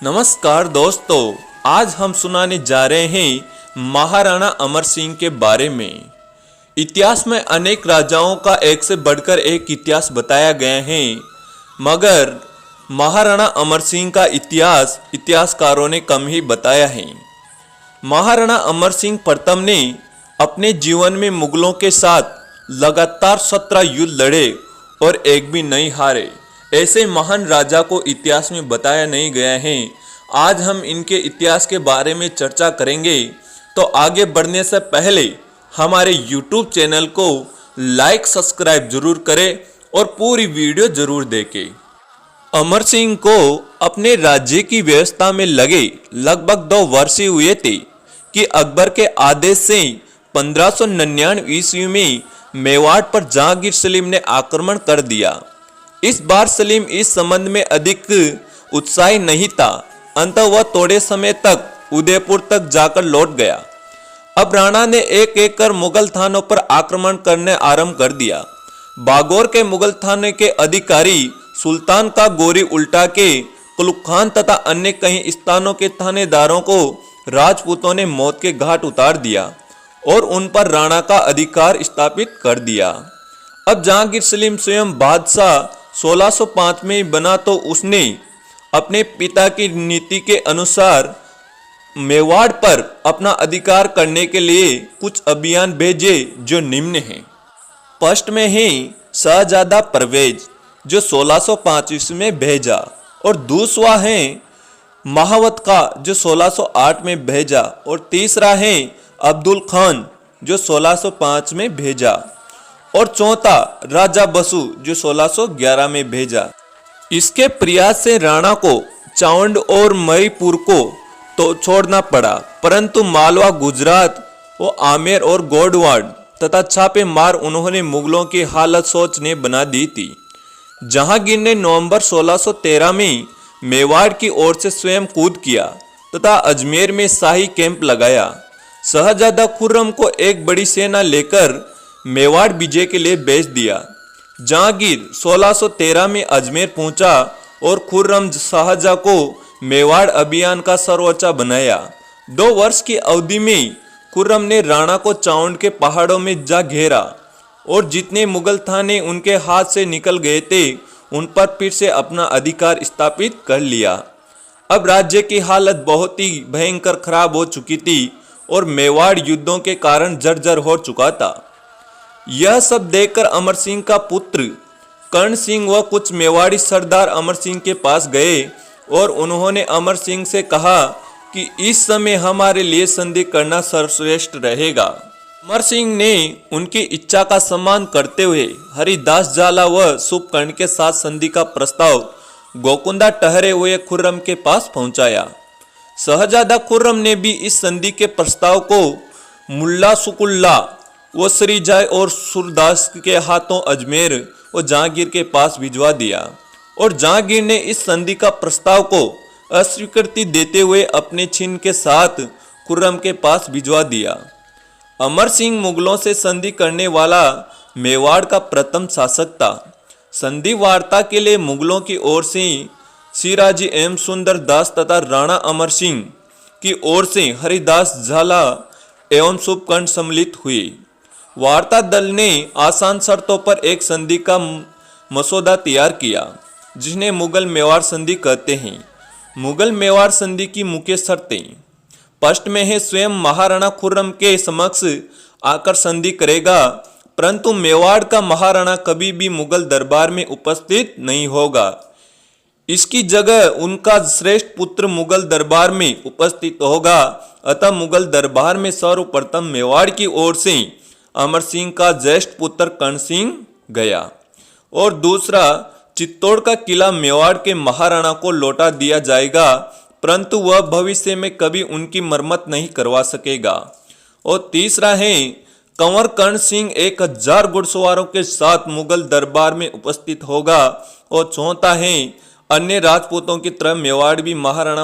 नमस्कार दोस्तों, आज हम सुनाने जा रहे हैं महाराणा अमर सिंह के बारे में। इतिहास में अनेक राजाओं का एक से बढ़कर एक इतिहास बताया गया है, मगर महाराणा अमर सिंह का इतिहास इतिहासकारों ने कम ही बताया है। महाराणा अमर सिंह प्रथम ने अपने जीवन में मुगलों के साथ लगातार 17 युद्ध लड़े और एक भी नहीं हारे। ऐसे महान राजा को इतिहास में बताया नहीं गया है। आज हम इनके इतिहास के बारे में चर्चा करेंगे, तो आगे बढ़ने से पहले हमारे YouTube चैनल को लाइक सब्सक्राइब जरूर करें और पूरी वीडियो जरूर देखें। अमर सिंह को अपने राज्य की व्यवस्था में लगे लगभग 2 वर्ष ही हुए थे कि अकबर के आदेश से 1599 ईस्वी में मेवाड़ पर जहांगीर सलीम ने आक्रमण कर दिया। इस बार सलीम इस संबंध में अधिक उत्साही नहीं था। अंततः वह थोड़े समय तक उदयपुर तक जाकर लौट गया। अब राणा ने एक एक कर मुगल थानों पर आक्रमण करने आरंभ कर दिया। बागौर के मुगल थाने के अधिकारी सुल्तान का गोरी उल्टा के कुलुक खान तथा अन्य कई स्थानों के थानेदारों को राजपूतों ने मौत के घाट उतार दिया और उन पर राणा का अधिकार स्थापित कर दिया। अब जहांगीर सलीम स्वयं बादशाह 1605 में बना तो उसने अपने पिता की नीति के अनुसार मेवाड़ पर अपना अधिकार करने के लिए कुछ अभियान भेजे जो निम्न हैं। फर्स्ट में है शहजादा परवेज जो 1605 ईस्वी में भेजा, और दूसरा है महावत का जो 1608 में भेजा, और तीसरा है अब्दुल खान जो 1605 में भेजा, और चौथा राजा बसु जो 1611 में भेजा। इसके प्रयास से राणा को चावंड और मणिपुर को तो छोड़ना पड़ा, परंतु मालवा, गुजरात और आमेर और गोडवाड़ तथा छापे मार उन्होंने मुगलों की हालत सोचने बना दी थी। जहांगीर ने नवंबर 1613 में मेवाड़ की ओर से स्वयं कूद किया तथा अजमेर में शाही कैंप लगाया। शहजादा खुर्रम को एक बड़ी सेना लेकर मेवाड़ विजय के लिए भेज दिया। जहांगीर 1613 में अजमेर पहुंचा और खुर्रम शाहजहां को मेवाड़ अभियान का सर्वोच्च बनाया। 2 वर्ष की अवधि में खुर्रम ने राणा को चावंड के पहाड़ों में जा घेरा और जितने मुगल थाने उनके हाथ से निकल गए थे उन पर फिर से अपना अधिकार स्थापित कर लिया। अब राज्य की हालत बहुत ही भयंकर खराब हो चुकी थी और मेवाड़ युद्धों के कारण जर्जर हो चुका था। यह सब देखकर अमर सिंह का पुत्र कर्ण सिंह व कुछ मेवाड़ी सरदार अमर सिंह के पास गए और उन्होंने अमर सिंह से कहा कि इस समय हमारे लिए संधि करना सर्वश्रेष्ठ रहेगा। अमर सिंह ने उनकी इच्छा का सम्मान करते हुए हरिदास जाला व सुबकर्ण के साथ संधि का प्रस्ताव गोकुंदा ठहरे हुए खुर्रम के पास पहुंचाया। शहजादा खुर्रम ने भी इस संधि के प्रस्ताव को मुल्ला सुकुल्ला वो श्रीजय और सूरदास के हाथों अजमेर और जहांगीर के पास भिजवा दिया, और जहांगीर ने इस संधि का प्रस्ताव को अस्वीकृति देते हुए अपने छिन्न के साथ खुर्रम के पास भिजवा दिया। अमर सिंह मुगलों से संधि करने वाला मेवाड़ का प्रथम शासक था। संधि वार्ता के लिए मुगलों की ओर से सिराजी एवं सुंदर दास तथा राणा अमर सिंह की ओर से हरिदास झाला एवं सुबकर्ण सम्मिलित हुए। वार्ता दल ने आसान शर्तों पर एक संधि का मसौदा तैयार किया जिन्हें मुगल मेवाड़ संधि कहते हैं। मुगल मेवाड़ संधि की मुख्य शर्तें। फर्स्ट में है स्वयं महाराणा खुर्रम के समक्ष आकर संधि करेगा, परंतु मेवाड़ का महाराणा कभी भी मुगल दरबार में उपस्थित नहीं होगा। इसकी जगह उनका श्रेष्ठ पुत्र मुगल दरबार में उपस्थित होगा। अतः मुगल दरबार में सर्वप्रथम मेवाड़ की ओर से अमर सिंह का ज्येष्ठ पुत्र कर्ण सिंह गया, और दूसरा चित्तौड़ का किला मेवाड़ के महाराणा को लौटा दिया जाएगा, परंतु वह भविष्य में कभी उनकी मरम्मत नहीं करवा सकेगा। और तीसरा है कंवर कर्ण सिंह 1000 घुड़सवारों के साथ मुगल दरबार में उपस्थित होगा। और चौथा है अन्य राजपूतों की तरह मेवाड़ भी महाराणा